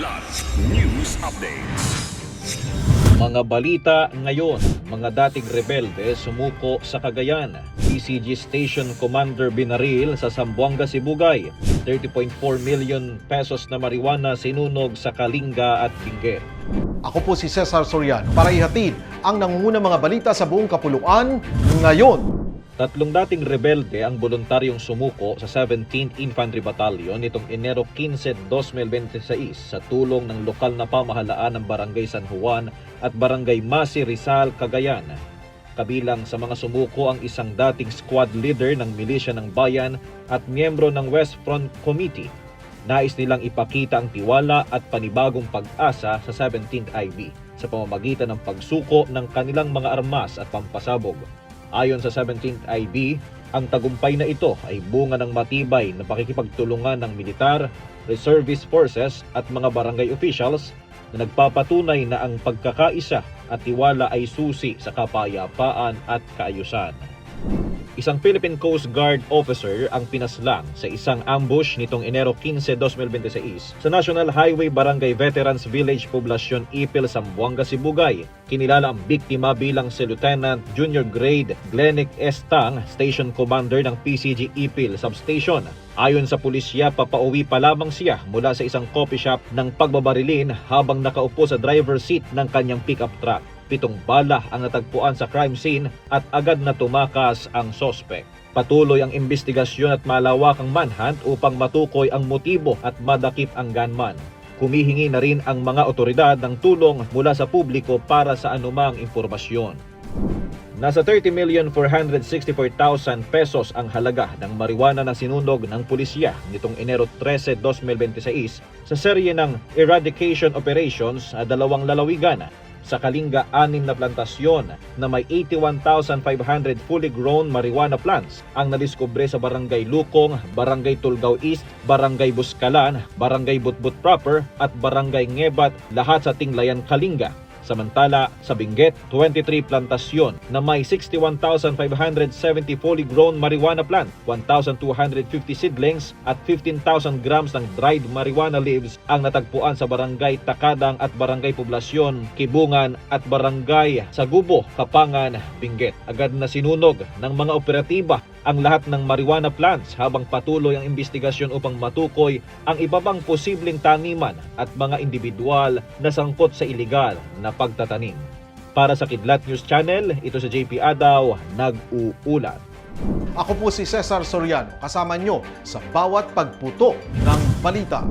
Kidlat News Updates. Mga balita ngayon, mga dating rebelde sumuko sa Cagayan. PCG Station Commander binaril sa Zamboanga, Sibugay. 30.4 million pesos na marijuana sinunog sa Kalinga at Benguet. Ako po si Cesar Soriano para ihatid ang nangungunang mga balita sa buong kapuluan ngayon. Tatlong dating rebelde ang voluntaryong sumuko sa 17th Infantry Battalion nitong Enero 15, 2026 sa tulong ng lokal na pamahalaan ng Barangay San Juan at Barangay Masi, Rizal, Cagayan. Kabilang sa mga sumuko ang isang dating squad leader ng Milisya ng Bayan at miyembro ng West Front Committee. Nais nilang ipakita ang tiwala at panibagong pag-asa sa 17th IB sa pamamagitan ng pagsuko ng kanilang mga armas at pampasabog. Ayon sa 17th IB, ang tagumpay na ito ay bunga ng matibay na pakikipagtulungan ng militar, reservist forces at mga barangay officials na nagpapatunay na ang pagkakaisa at tiwala ay susi sa kapayapaan at kaayusan. Isang Philippine Coast Guard officer ang pinaslang sa isang ambush nitong Enero 15, 2026 sa National Highway Barangay Veterans Village Poblacion Ipil, Zamboanga, Sibugay. Kinilala ang biktima bilang si Lieutenant Junior Grade Glenick S. Tang, Station Commander ng PCG Ipil Substation. Ayon sa pulisya, papauwi pa lamang siya mula sa isang coffee shop ng pagbabarilin habang nakaupo sa driver's seat ng kanyang pickup truck. 7 bala ang natagpuan sa crime scene at agad na tumakas ang sospek. Patuloy ang investigasyon at malawakang manhunt upang matukoy ang motibo at madakip ang gunman. Humihingi na rin ang mga otoridad ng tulong mula sa publiko para sa anumang impormasyon. Nasa 30,464,000 pesos ang halaga ng marijuana na sinunog ng pulisya nitong Enero 13, 2026 sa serye ng eradication operations sa dalawang lalawigan. Sa Kalinga, 6 na plantasyon na may 81,500 fully grown marijuana plants ang nadiskubre sa Barangay Lukong, Barangay Tulgao East, Barangay Buskalan, Barangay Butbut Proper at Barangay Ngebat, lahat sa Tinglayan, Kalinga. Samantala, sa Benguet, 23 plantasyon na may 61,570 fully grown marijuana plant, 1,250 seedlings at 15,000 grams ng dried marijuana leaves ang natagpuan sa Barangay Takadang at Barangay Poblacion, Kibungan at Barangay Sagubo, Kapangan, Benguet. Agad na sinunog ng mga operatiba ang lahat ng marijuana plants habang patuloy ang investigasyon upang matukoy ang iba pang posibleng taniman at mga individual na sangkot sa iligal na pagtatanim. Para sa Kidlat News Channel, ito si JP Adaw, nag-uulat. Ako po si Cesar Soriano, kasama nyo sa bawat pagputo ng balita.